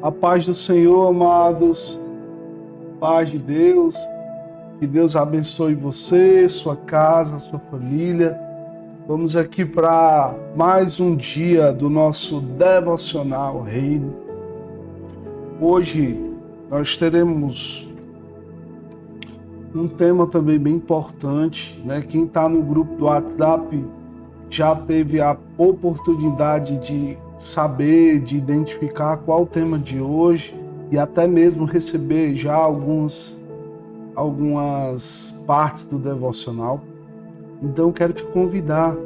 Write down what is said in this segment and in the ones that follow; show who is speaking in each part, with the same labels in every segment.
Speaker 1: A paz do Senhor, amados, paz de Deus, que Deus abençoe você, sua casa, sua família. Vamos aqui para mais um dia do nosso devocional Reino. Hoje nós teremos um tema também bem importante, né? Quem está no grupo do WhatsApp já teve a oportunidade de saber, de identificar qual o tema de hoje e até mesmo receber já algumas partes do devocional. Então eu quero te convidar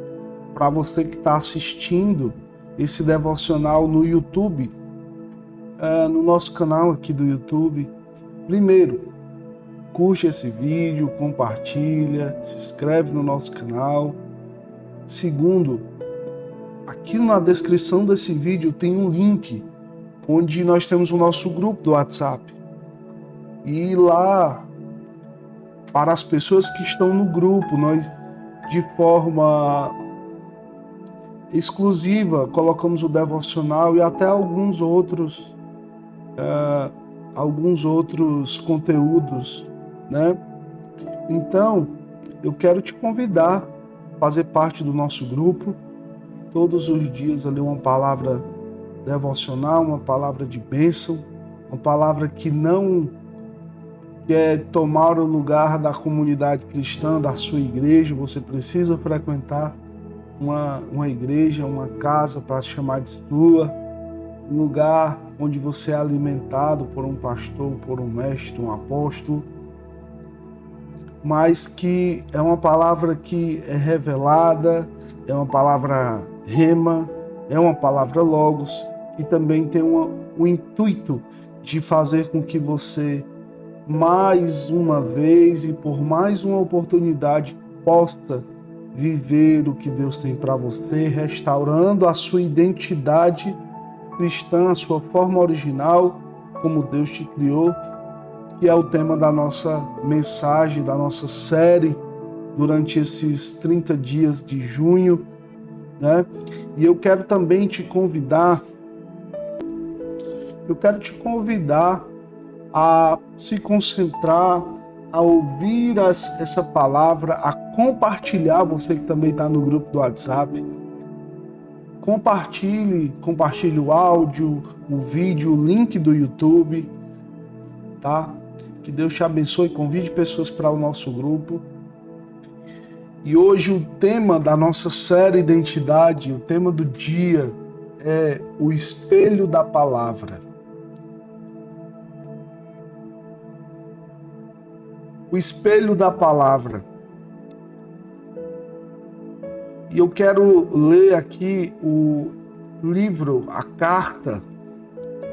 Speaker 1: para você que está assistindo esse devocional no YouTube, no nosso canal aqui do YouTube. Primeiro, curte esse vídeo, compartilha, se inscreve no nosso canal. Segundo, aqui na descrição desse vídeo tem um link onde nós temos o nosso grupo do WhatsApp. E lá, para as pessoas que estão no grupo, nós de forma exclusiva colocamos o devocional e até alguns outros conteúdos, né? Então, eu quero te convidar a fazer parte do nosso grupo. Todos os dias ali uma palavra devocional, uma palavra de bênção, uma palavra que não quer tomar o lugar da comunidade cristã, da sua igreja. Você precisa frequentar uma igreja, uma casa para se chamar de sua, um lugar onde você é alimentado por um pastor, por um mestre, um apóstolo, mas que é uma palavra que é revelada, é uma palavra rema, é uma palavra logos, e também tem o intuito de fazer com que você, mais uma vez e por mais uma oportunidade, possa viver o que Deus tem para você, restaurando a sua identidade cristã, a sua forma original, como Deus te criou, que é o tema da nossa mensagem, da nossa série, durante esses 30 dias de junho, né? E eu quero também te convidar, a se concentrar, a ouvir essa palavra, a compartilhar, você que também está no grupo do WhatsApp, compartilhe o áudio, o vídeo, o link do YouTube, tá? Que Deus te abençoe, convide pessoas para o nosso grupo. E hoje o tema da nossa série Identidade, o tema do dia é o espelho da palavra. O espelho da palavra. E eu quero ler aqui o livro, a carta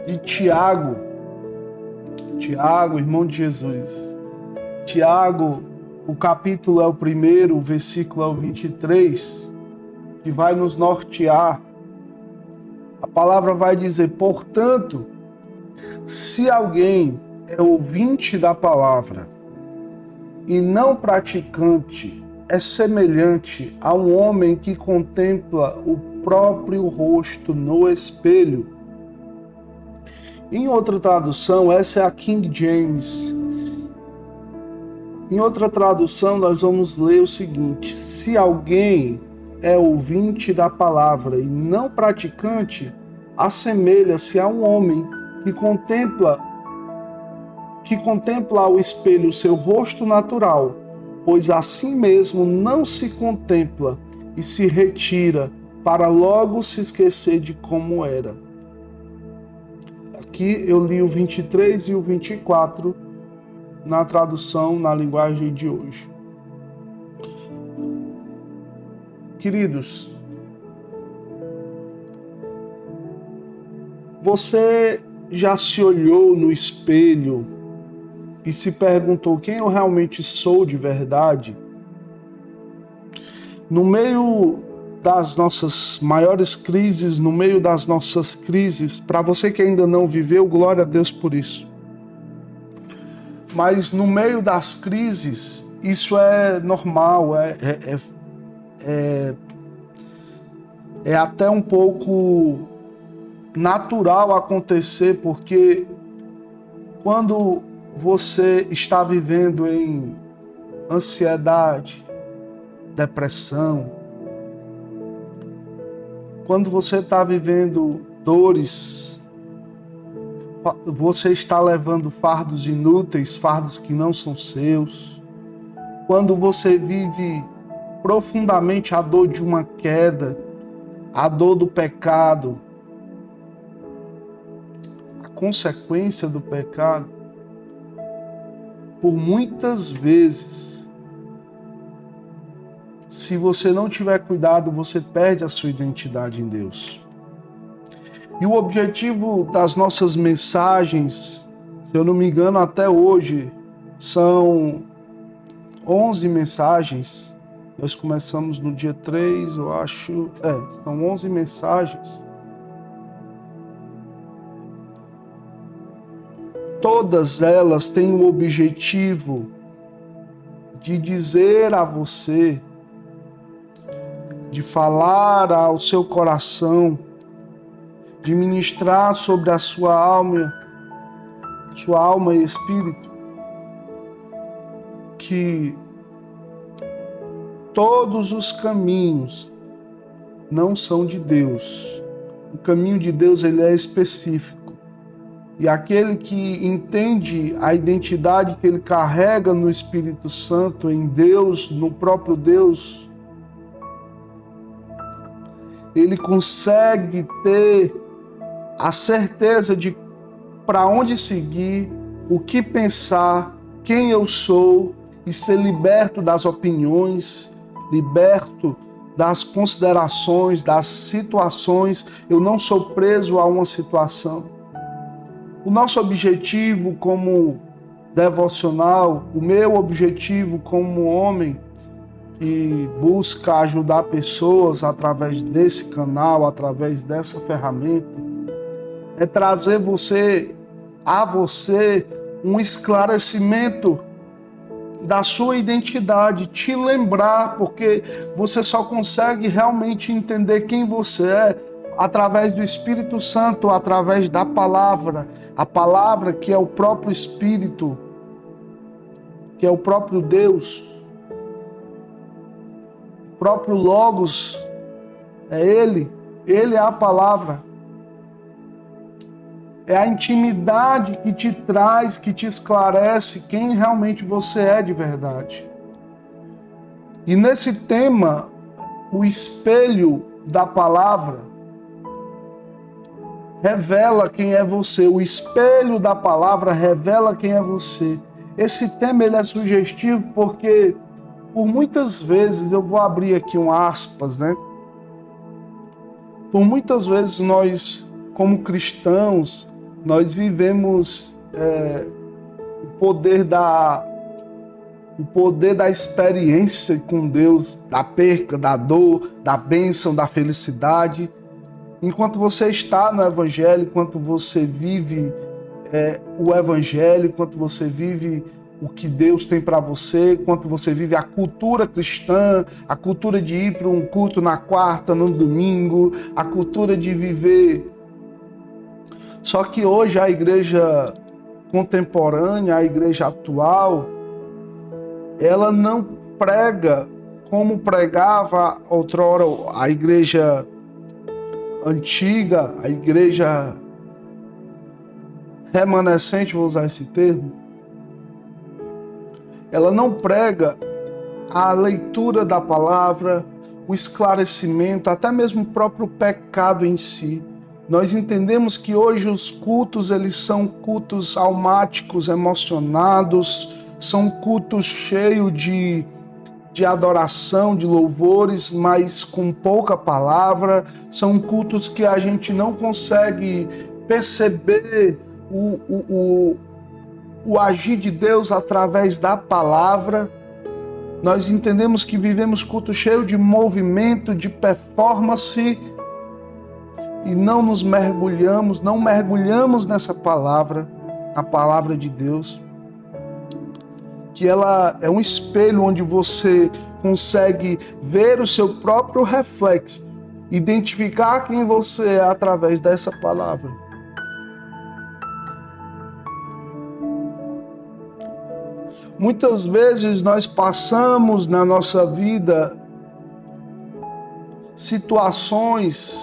Speaker 1: de Tiago, irmão de Jesus. Tiago, o capítulo é o 1, o versículo é o 23, que vai nos nortear. A palavra vai dizer: portanto, se alguém é ouvinte da palavra e não praticante, é semelhante a um homem que contempla o próprio rosto no espelho. Em outra tradução, essa é a King James. Em outra tradução, nós vamos ler o seguinte: se alguém é ouvinte da palavra e não praticante, assemelha-se a um homem que contempla ao espelho o seu rosto natural, pois assim mesmo não se contempla e se retira para logo se esquecer de como era. Aqui eu li o 23 e o 24 na tradução, na linguagem de hoje. Queridos, você já se olhou no espelho e se perguntou quem eu realmente sou de verdade? No meio das nossas maiores crises, no meio das nossas crises, para você que ainda não viveu, glória a Deus por isso. Mas no meio das crises, isso é normal, é até um pouco natural acontecer, porque quando você está vivendo em ansiedade, depressão, quando você está vivendo dores, você está levando fardos inúteis, fardos que não são seus. Quando você vive profundamente a dor de uma queda, a dor do pecado, a consequência do pecado, por muitas vezes, se você não tiver cuidado, você perde a sua identidade em Deus. E o objetivo das nossas mensagens, se eu não me engano, até hoje, são 11 mensagens. Nós começamos no dia 3, eu acho. São 11 mensagens. Todas elas têm o objetivo de dizer a você, de falar ao seu coração, de ministrar sobre a sua alma e espírito, que todos os caminhos não são de Deus. O caminho de Deus, ele é específico. E aquele que entende a identidade que ele carrega no Espírito Santo, em Deus, no próprio Deus, ele consegue ter a certeza de para onde seguir, o que pensar, quem eu sou, e ser liberto das opiniões, liberto das considerações, das situações. Eu não sou preso a uma situação. O nosso objetivo como devocional, o meu objetivo como homem que busca ajudar pessoas através desse canal, através dessa ferramenta, é trazer a você um esclarecimento da sua identidade, te lembrar, porque você só consegue realmente entender quem você é através do Espírito Santo, através da palavra, a palavra que é o próprio Espírito, que é o próprio Deus, o próprio Logos, é Ele é a palavra. É a intimidade que te traz, que te esclarece quem realmente você é de verdade. E nesse tema, o espelho da palavra revela quem é você. O espelho da palavra revela quem é você. Esse tema ele é sugestivo porque, por muitas vezes, eu vou abrir aqui um aspas, né? Por muitas vezes nós, como cristãos, nós vivemos o poder da experiência com Deus, da perca, da dor, da bênção, da felicidade. Enquanto você está no Evangelho, enquanto você vive o Evangelho, enquanto você vive o que Deus tem para você, enquanto você vive a cultura cristã, a cultura de ir para um culto na quarta, no domingo, a cultura de viver. Só que hoje a igreja contemporânea, a igreja atual, ela não prega como pregava outrora a igreja antiga, a igreja remanescente, vou usar esse termo. Ela não prega a leitura da palavra, o esclarecimento, até mesmo o próprio pecado em si. Nós entendemos que hoje os cultos, eles são cultos almáticos, emocionados, são cultos cheios de adoração, de louvores, mas com pouca palavra. São cultos que a gente não consegue perceber o agir de Deus através da palavra. Nós entendemos que vivemos culto cheio de movimento, de performance, e não mergulhamos nessa palavra, a palavra de Deus, que ela é um espelho onde você consegue ver o seu próprio reflexo, identificar quem você é através dessa palavra. Muitas vezes nós passamos na nossa vida situações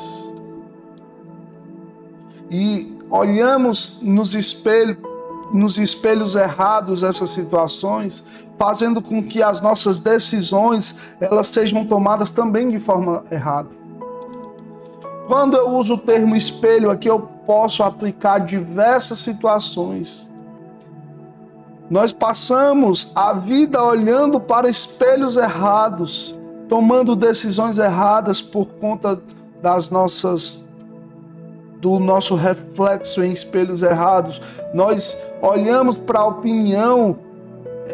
Speaker 1: e olhamos nos espelhos errados essas situações, fazendo com que as nossas decisões elas sejam tomadas também de forma errada. Quando eu uso o termo espelho aqui, eu posso aplicar diversas situações. Nós passamos a vida olhando para espelhos errados, tomando decisões erradas por conta do nosso reflexo em espelhos errados. Nós olhamos para a opinião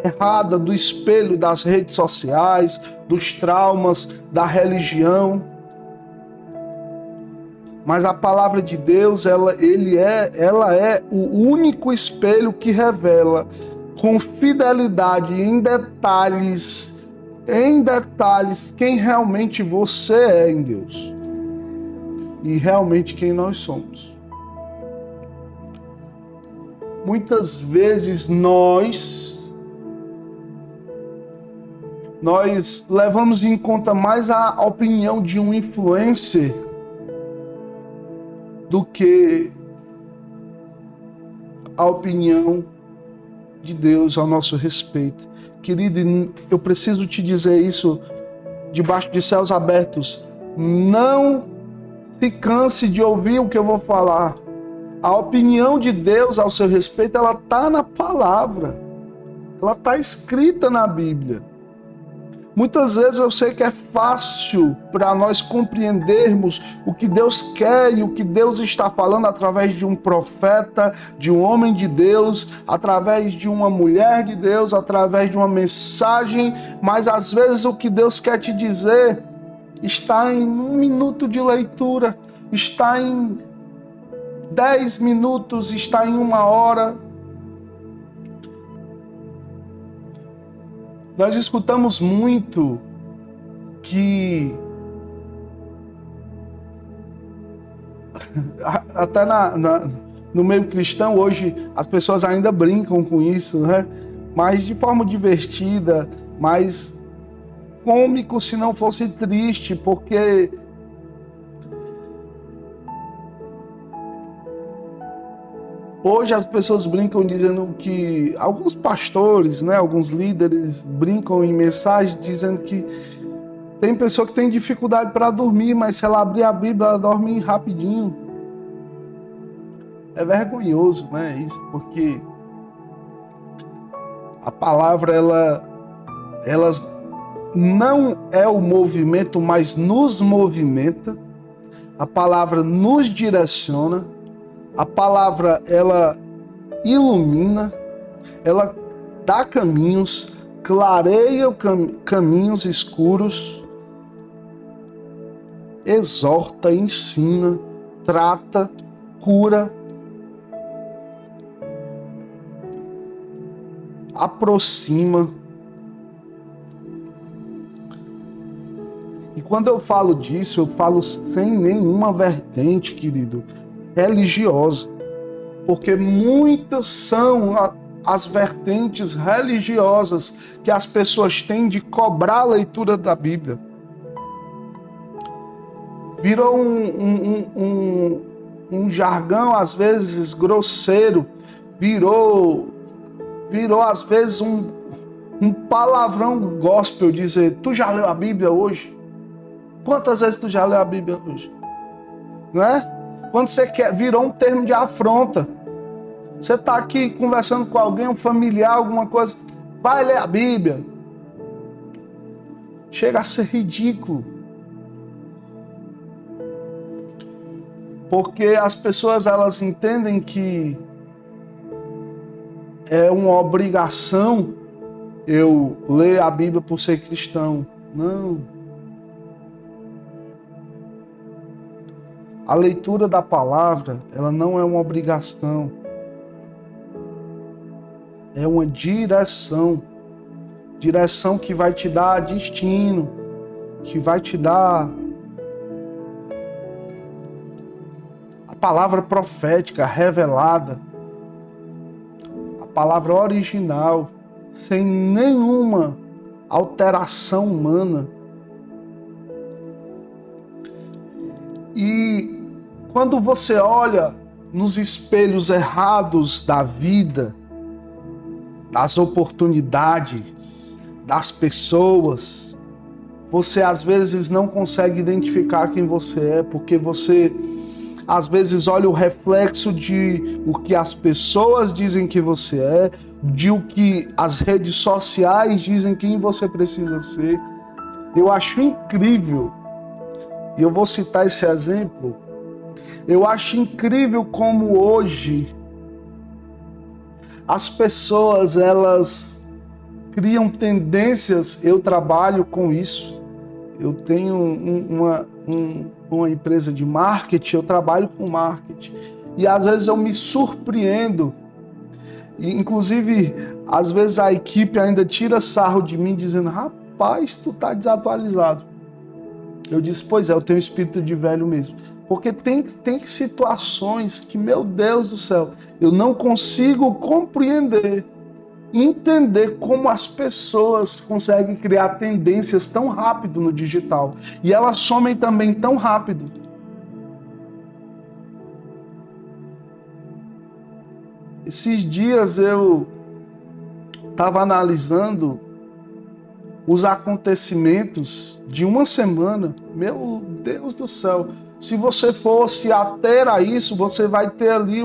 Speaker 1: errada do espelho das redes sociais, dos traumas, da religião. Mas a palavra de Deus, ela é o único espelho que revela com fidelidade em detalhes quem realmente você é em Deus e realmente quem nós somos. Muitas vezes nós levamos em conta mais a opinião de um influencer do que a opinião de Deus ao nosso respeito. Querido, eu preciso te dizer isso debaixo de céus abertos. Não se canse de ouvir o que eu vou falar. A opinião de Deus ao seu respeito, ela está na palavra. Ela está escrita na Bíblia. Muitas vezes eu sei que é fácil para nós compreendermos o que Deus quer e o que Deus está falando através de um profeta, de um homem de Deus, através de uma mulher de Deus, através de uma mensagem, mas às vezes o que Deus quer te dizer está em 1 minuto de leitura, está em 10 minutos, está em 1 hora. Nós escutamos muito que até no meio cristão hoje as pessoas ainda brincam com isso, né? Mas de forma divertida, mais cômico se não fosse triste, porque hoje as pessoas brincam dizendo que alguns pastores, né, alguns líderes brincam em mensagem dizendo que tem pessoa que tem dificuldade para dormir, mas se ela abrir a Bíblia, ela dorme rapidinho. É vergonhoso, né, isso, porque a palavra ela não é o movimento, mas nos movimenta. A palavra nos direciona. A palavra, ela ilumina, ela dá caminhos, clareia caminhos escuros, exorta, ensina, trata, cura, aproxima. E quando eu falo disso, eu falo sem nenhuma vertente, querido, religiosa, porque muitas são as vertentes religiosas que as pessoas têm de cobrar a leitura da Bíblia. Virou um jargão às vezes grosseiro, virou às vezes um palavrão gospel dizer: tu já leu a Bíblia hoje? Quantas vezes tu já leu a Bíblia hoje? Não é? Quando você quer, virou um termo de afronta. Você está aqui conversando com alguém, um familiar, alguma coisa, vai ler a Bíblia. Chega a ser ridículo. Porque as pessoas, elas entendem que é uma obrigação eu ler a Bíblia por ser cristão. Não. A leitura da palavra, ela não é uma obrigação. É uma direção. Direção que vai te dar destino, que vai te dar a palavra profética revelada, a palavra original, sem nenhuma alteração humana. E quando você olha nos espelhos errados da vida, das oportunidades, das pessoas, você às vezes não consegue identificar quem você é, porque você às vezes olha o reflexo de o que as pessoas dizem que você é, de o que as redes sociais dizem quem você precisa ser. Eu acho incrível, e eu vou citar esse exemplo, eu acho incrível como hoje as pessoas, elas criam tendências. Eu trabalho com isso, eu tenho uma empresa de marketing, eu trabalho com marketing, e às vezes eu me surpreendo, e inclusive às vezes a equipe ainda tira sarro de mim dizendo: rapaz, tu tá desatualizado. Eu disse: pois é, eu tenho espírito de velho mesmo, porque tem situações que, meu Deus do céu, eu não consigo compreender, entender como as pessoas conseguem criar tendências tão rápido no digital. E elas somem também tão rápido. Esses dias eu estava analisando os acontecimentos de uma semana. Meu Deus do céu, se você fosse ater a isso, você vai ter ali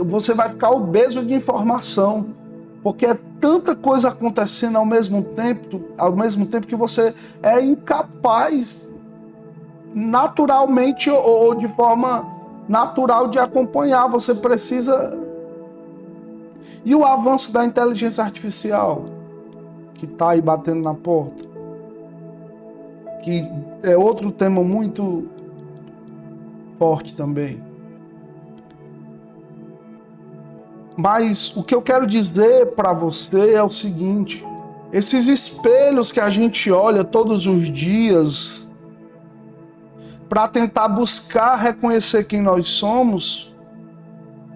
Speaker 1: você vai ficar obeso de informação, porque é tanta coisa acontecendo ao mesmo tempo que você é incapaz naturalmente ou de forma natural de acompanhar. Você precisa. E o avanço da inteligência artificial, que está aí batendo na porta, que é outro tema muito forte também. Mas o que eu quero dizer para você é o seguinte: esses espelhos que a gente olha todos os dias para tentar buscar reconhecer quem nós somos,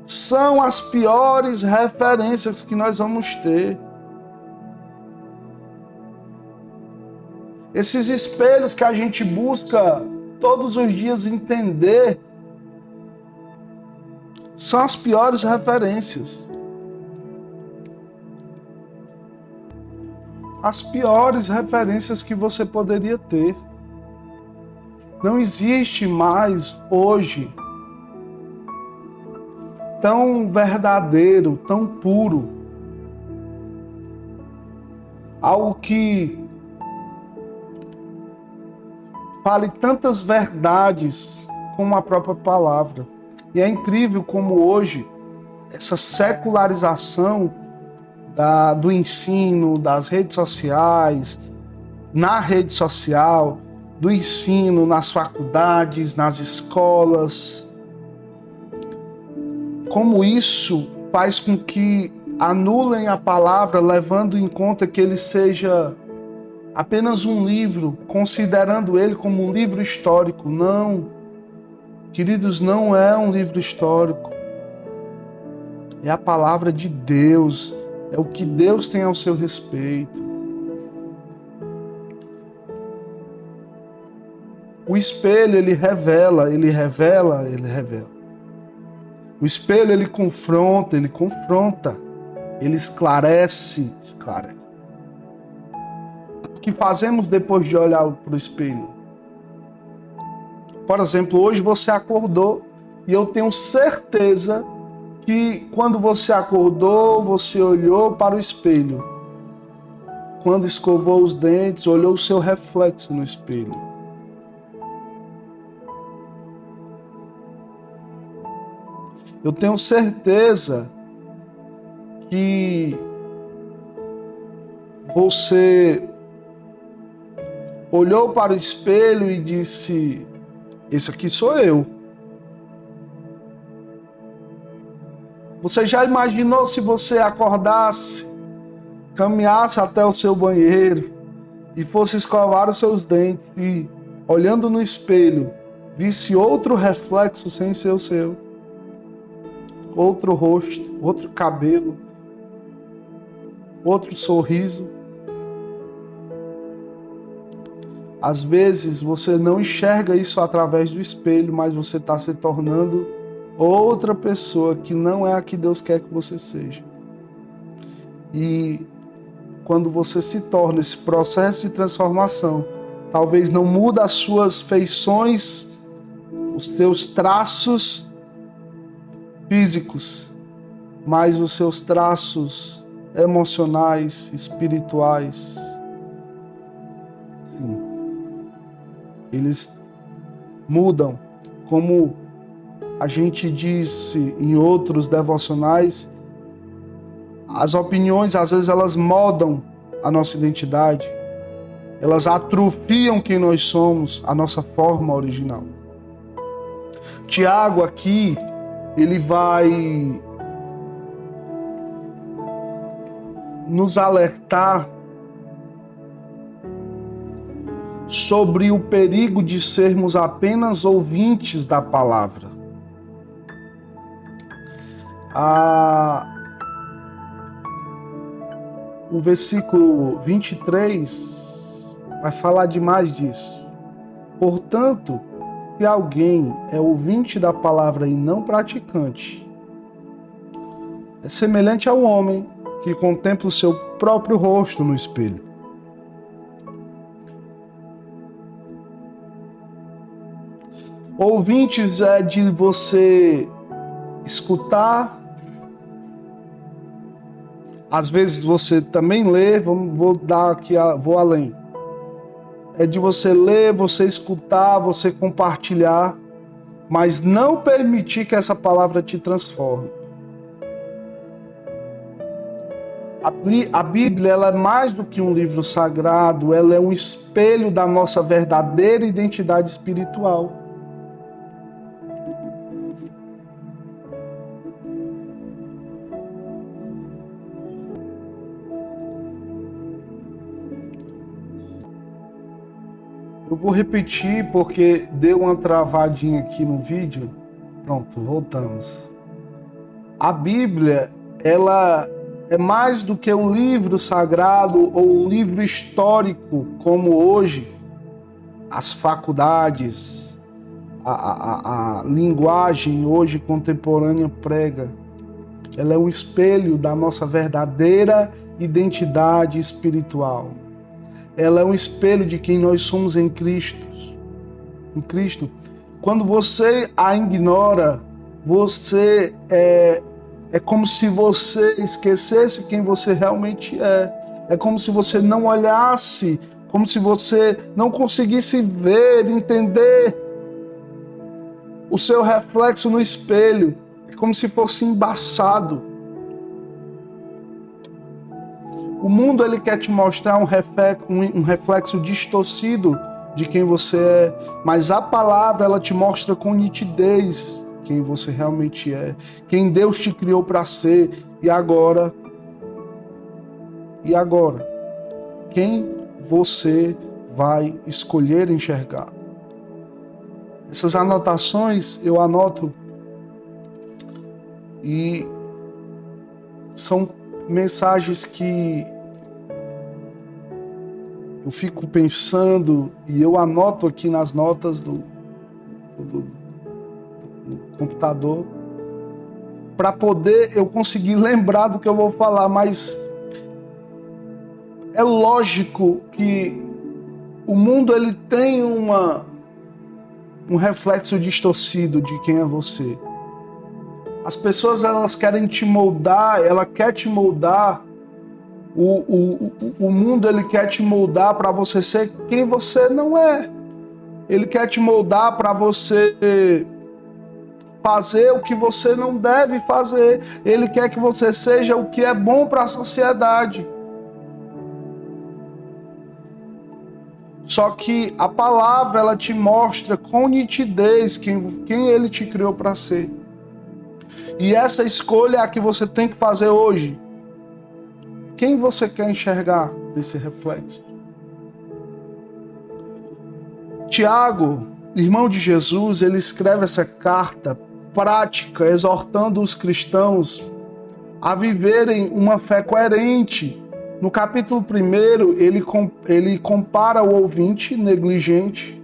Speaker 1: são as piores referências que nós vamos ter. Esses espelhos que a gente busca todos os dias entender são as piores referências. As piores referências que você poderia ter. Não existe mais hoje tão verdadeiro, tão puro, algo que fale tantas verdades como a própria palavra. E é incrível como hoje essa secularização do ensino, das redes sociais, na rede social, do ensino nas faculdades, nas escolas, como isso faz com que anulem a palavra, levando em conta que ele seja apenas um livro, considerando ele como um livro histórico. Não, queridos, não é um livro histórico. É a palavra de Deus, é o que Deus tem ao seu respeito. O espelho, ele revela. O espelho, ele confronta, ele esclarece. O que fazemos depois de olhar para o espelho? Por exemplo, hoje você acordou e eu tenho certeza que quando você acordou, você olhou para o espelho. Quando escovou os dentes, olhou o seu reflexo no espelho. Eu tenho certeza que você olhou para o espelho e disse: esse aqui sou eu. Você já imaginou se você acordasse, caminhasse até o seu banheiro e fosse escovar os seus dentes e, olhando no espelho, visse outro reflexo sem ser o seu, outro rosto, outro cabelo, outro sorriso. Às vezes você não enxerga isso através do espelho, mas você está se tornando outra pessoa que não é a que Deus quer que você seja. E quando você se torna esse processo de transformação, talvez não muda as suas feições, os seus traços físicos, mas os seus traços emocionais, espirituais, sim, eles mudam. Como a gente disse em outros devocionais, as opiniões, às vezes, elas moldam a nossa identidade, elas atrofiam quem nós somos, a nossa forma original. Tiago aqui, ele vai nos alertar sobre o perigo de sermos apenas ouvintes da palavra. O versículo 23 vai falar demais disso. Portanto, se alguém é ouvinte da palavra e não praticante, é semelhante ao homem que contempla o seu próprio rosto no espelho. Ouvintes é de você escutar, às vezes você também lê, vou além. É de você ler, você escutar, você compartilhar, mas não permitir que essa palavra te transforme. A Bíblia, ela é mais do que um livro sagrado, ela é um espelho da nossa verdadeira identidade espiritual. Eu vou repetir porque deu uma travadinha aqui no vídeo. Pronto, voltamos. A Bíblia, ela é mais do que um livro sagrado ou um livro histórico, como hoje as faculdades, a linguagem hoje contemporânea prega. Ela é um espelho da nossa verdadeira identidade espiritual. Ela é um espelho de quem nós somos em Cristo. Em Cristo. Quando você a ignora, você é como se você esquecesse quem você realmente é. É como se você não olhasse, como se você não conseguisse ver, entender o seu reflexo no espelho. É como se fosse embaçado. O mundo, ele quer te mostrar um reflexo distorcido de quem você é, mas a palavra, ela te mostra com nitidez quem você realmente é, quem Deus te criou para ser. E agora, quem você vai escolher enxergar? Essas anotações eu anoto e são mensagens que eu fico pensando e eu anoto aqui nas notas do computador para poder eu conseguir lembrar do que eu vou falar, mas é lógico que o mundo, ele tem um reflexo distorcido de quem é você. As pessoas, elas querem te moldar, ela quer te moldar. O mundo, ele quer te moldar para você ser quem você não é. Ele quer te moldar para você fazer o que você não deve fazer. Ele quer que você seja o que é bom para a sociedade. Só que a palavra, ela te mostra com nitidez quem ele te criou para ser. E essa escolha é a que você tem que fazer hoje. Quem você quer enxergar desse reflexo? Tiago, irmão de Jesus, ele escreve essa carta prática, exortando os cristãos a viverem uma fé coerente. No capítulo 1, ele compara o ouvinte negligente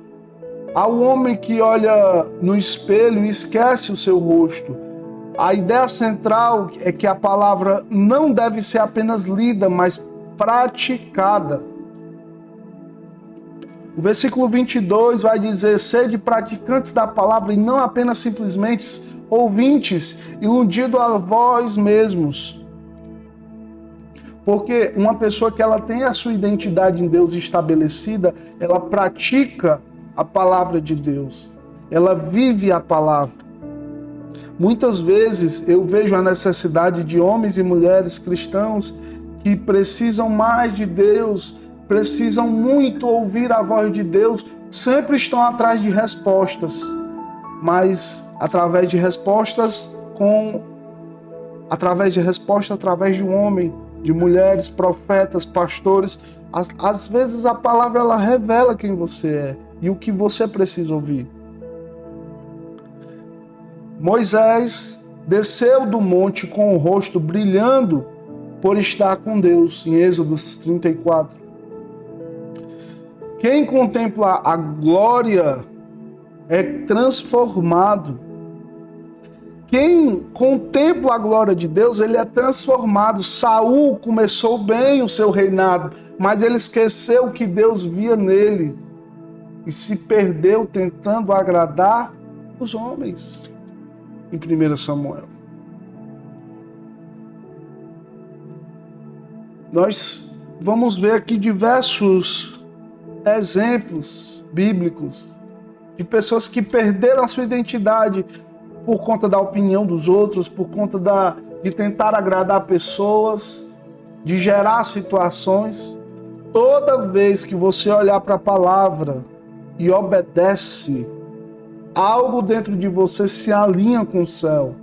Speaker 1: ao homem que olha no espelho e esquece o seu rosto. A ideia central é que a palavra não deve ser apenas lida, mas praticada. O versículo 22 vai dizer: sede praticantes da palavra e não apenas simplesmente ouvintes, iludidos a vós mesmos. Porque uma pessoa que ela tem a sua identidade em Deus estabelecida, ela pratica a palavra de Deus. Ela vive a palavra. Muitas vezes eu vejo a necessidade de homens e mulheres cristãos que precisam mais de Deus, precisam muito ouvir a voz de Deus, sempre estão atrás de respostas, mas através de um homem, de mulheres, profetas, pastores. Às vezes a palavra ela revela quem você é e o que você precisa ouvir. Moisés desceu do monte com o rosto brilhando por estar com Deus, em Êxodo 34. Quem contempla a glória é transformado. Quem contempla a glória de Deus, ele é transformado. Saul começou bem o seu reinado, mas ele esqueceu o que Deus via nele e se perdeu tentando agradar os homens. Em 1 Samuel. Nós vamos ver aqui diversos exemplos bíblicos de pessoas que perderam a sua identidade por conta da opinião dos outros, por conta de tentar agradar pessoas, de gerar situações. Toda vez que você olhar para a palavra e obedece, algo dentro de você se alinha com o céu.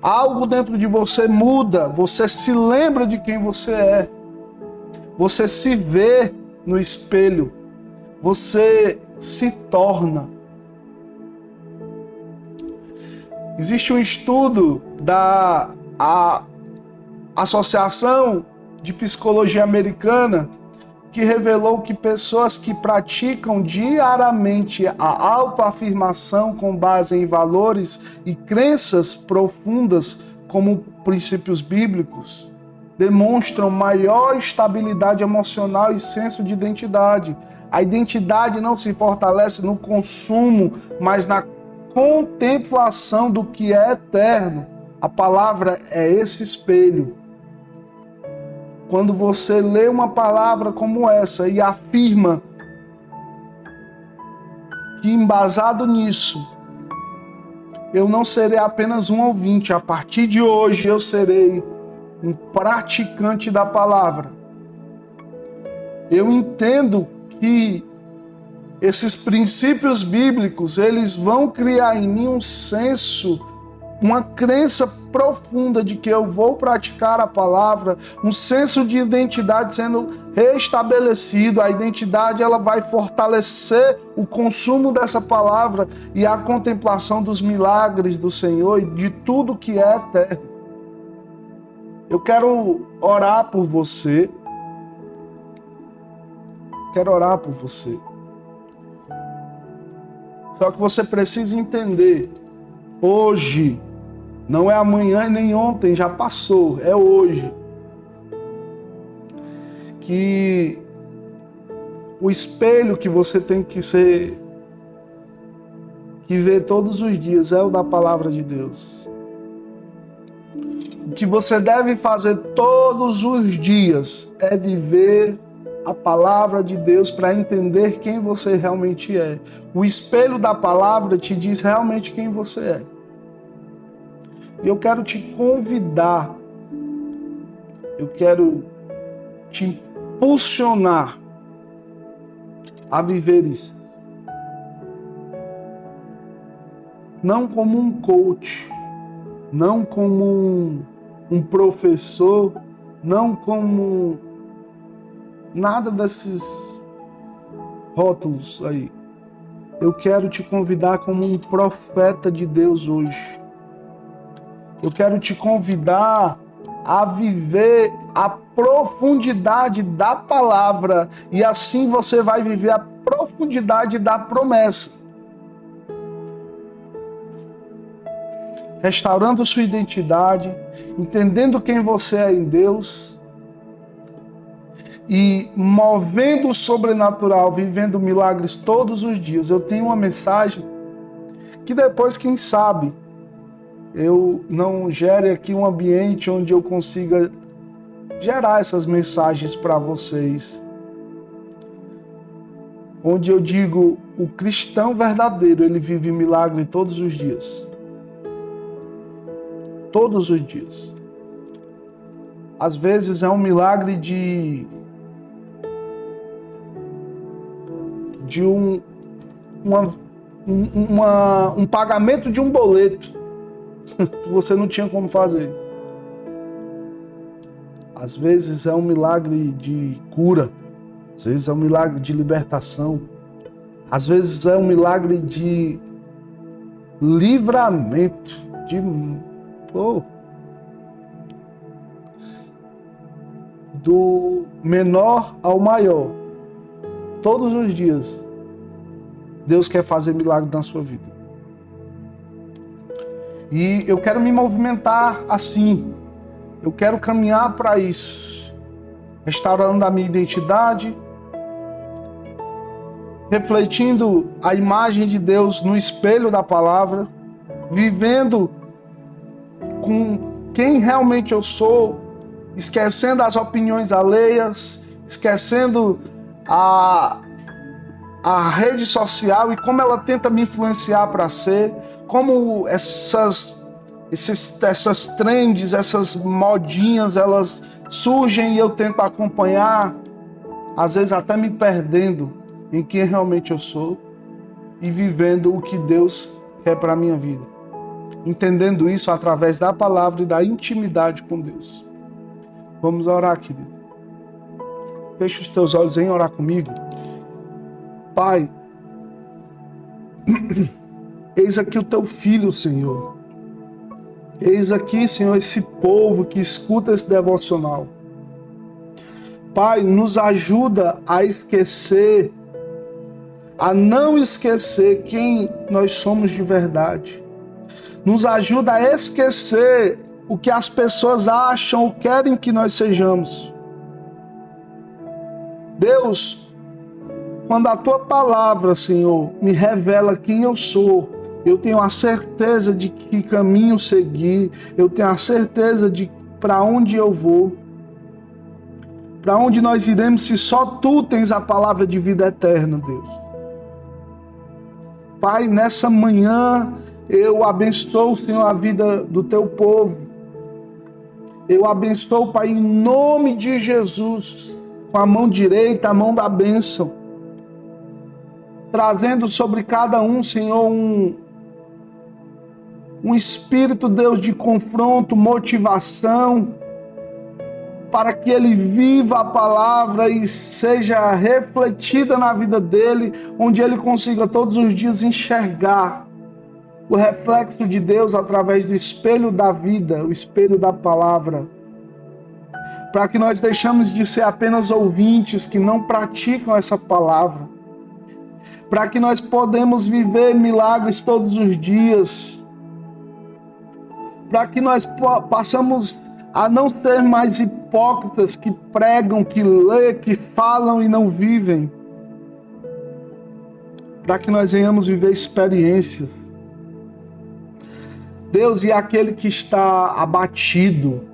Speaker 1: Algo dentro de você muda. Você se lembra de quem você é. Você se vê no espelho. Você se torna. Existe um estudo da Associação de Psicologia Americana que revelou que pessoas que praticam diariamente a autoafirmação com base em valores e crenças profundas como princípios bíblicos demonstram maior estabilidade emocional e senso de identidade. A identidade não se fortalece no consumo, mas na contemplação do que é eterno. A palavra é esse espelho. Quando você lê uma palavra como essa e afirma que, embasado nisso, eu não serei apenas um ouvinte, a partir de hoje eu serei um praticante da palavra. Eu entendo que esses princípios bíblicos, eles vão criar em mim um senso, uma crença profunda de que eu vou praticar a palavra, um senso de identidade sendo restabelecido. A identidade ela vai fortalecer o consumo dessa palavra e a contemplação dos milagres do Senhor e de tudo que é eterno. Eu quero orar por você. Só que você precisa entender, hoje, não é amanhã e nem ontem, já passou, é hoje. Que o espelho que você tem que ver todos os dias é o da palavra de Deus. O que você deve fazer todos os dias é viver a palavra de Deus para entender quem você realmente é. O espelho da palavra te diz realmente quem você é. E eu quero te convidar, eu quero te impulsionar a viver isso. Não como um coach, não como um professor, não como nada desses rótulos aí. eu quero te convidar como um profeta de Deus hoje. Eu quero te convidar a viver a profundidade da palavra e assim você vai viver a profundidade da promessa. Restaurando sua identidade, entendendo quem você é em Deus e movendo o sobrenatural, vivendo milagres todos os dias. Eu tenho uma mensagem que depois, quem sabe, eu não gere aqui um ambiente onde eu consiga gerar essas mensagens para vocês. Onde eu digo, o cristão verdadeiro, ele vive milagre todos os dias. Todos os dias. Às vezes é um milagre de um pagamento de um boleto que você não tinha como fazer. Às vezes é um milagre de cura, às vezes é um milagre de libertação, às vezes é um milagre de livramento, do menor ao maior. Todos os dias, Deus quer fazer milagre na sua vida. E eu quero me movimentar assim. Eu quero caminhar para isso. Restaurando a minha identidade, refletindo a imagem de Deus no espelho da palavra, vivendo com quem realmente eu sou, esquecendo as opiniões alheias, esquecendo a rede social e como ela tenta me influenciar para ser, como essas trends, essas modinhas, elas surgem e eu tento acompanhar, às vezes até me perdendo em quem realmente eu sou e vivendo o que Deus quer para a minha vida. Entendendo isso através da palavra e da intimidade com Deus. Vamos orar, querido. Feche os teus olhos em orar comigo. Pai, eis aqui o teu filho, Senhor. Eis aqui, Senhor, esse povo que escuta esse devocional. Pai, nos ajuda a esquecer, a não esquecer quem nós somos de verdade. Nos ajuda a esquecer o que as pessoas acham ou querem que nós sejamos. Deus, quando a tua palavra, Senhor, me revela quem eu sou, eu tenho a certeza de que caminho seguir, eu tenho a certeza de para onde eu vou, para onde nós iremos se só tu tens a palavra de vida eterna, Deus. Pai, nessa manhã eu abençoo, Senhor, a vida do teu povo. Eu abençoo, Pai, em nome de Jesus, com a mão direita, a mão da bênção, trazendo sobre cada um, Senhor, um espírito, Deus, de confronto, motivação, para que ele viva a palavra e seja refletida na vida dele, onde ele consiga todos os dias enxergar o reflexo de Deus através do espelho da vida, o espelho da palavra, para que nós deixamos de ser apenas ouvintes que não praticam essa palavra, para que nós podemos viver milagres todos os dias, para que nós passamos a não ser mais hipócritas que pregam, que lêem, que falam e não vivem, para que nós venhamos viver experiências. Deus, e aquele que está abatido,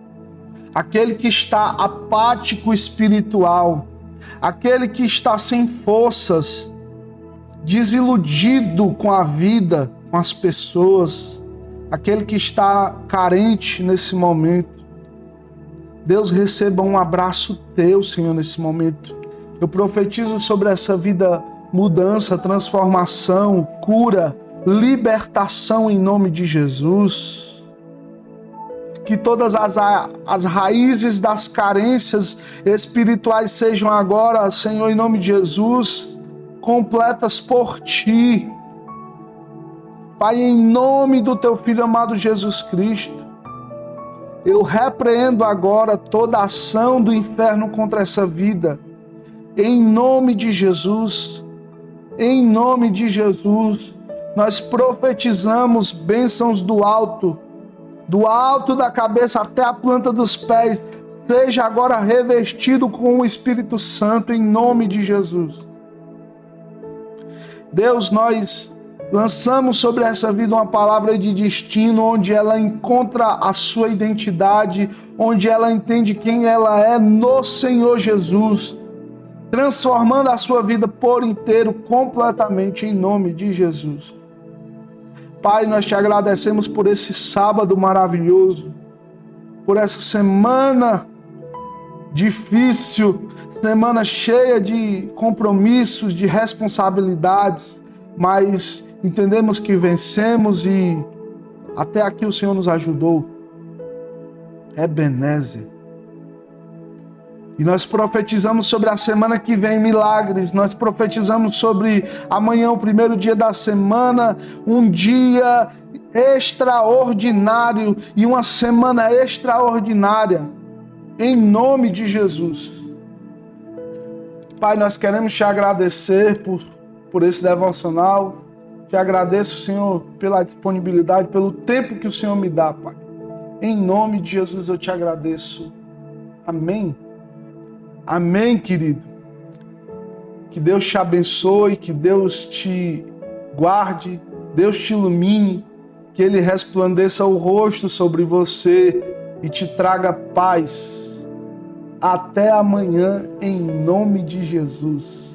Speaker 1: aquele que está apático espiritual, aquele que está sem forças, desiludido com a vida, com as pessoas, aquele que está carente nesse momento, Deus, receba um abraço teu, Senhor, nesse momento. Eu profetizo sobre essa vida mudança, transformação, cura, libertação em nome de Jesus. Que todas as raízes das carências espirituais sejam agora, Senhor, em nome de Jesus, completas por Ti. Pai, em nome do teu Filho amado Jesus Cristo, eu repreendo agora toda ação do inferno contra essa vida. Em nome de Jesus, nós profetizamos bênçãos do alto da cabeça até a planta dos pés. Seja agora revestido com o Espírito Santo, em nome de Jesus. Deus, nós lançamos sobre essa vida uma palavra de destino, onde ela encontra a sua identidade, onde ela entende quem ela é no Senhor Jesus, transformando a sua vida por inteiro, completamente, em nome de Jesus. Pai, nós te agradecemos por esse sábado maravilhoso, por essa semana difícil, semana cheia de compromissos, de responsabilidades, mas entendemos que vencemos e até aqui o Senhor nos ajudou. Ebenezer. E nós profetizamos sobre a semana que vem milagres, nós profetizamos sobre amanhã, o primeiro dia da semana, um dia extraordinário e uma semana extraordinária, em nome de Jesus. Pai, nós queremos te agradecer por esse devocional, te agradeço, Senhor, pela disponibilidade, pelo tempo que o Senhor me dá, Pai. Em nome de Jesus eu te agradeço. Amém. Amém, querido. Que Deus te abençoe, que Deus te guarde, Deus te ilumine, que Ele resplandeça o rosto sobre você e te traga paz. Até amanhã, em nome de Jesus.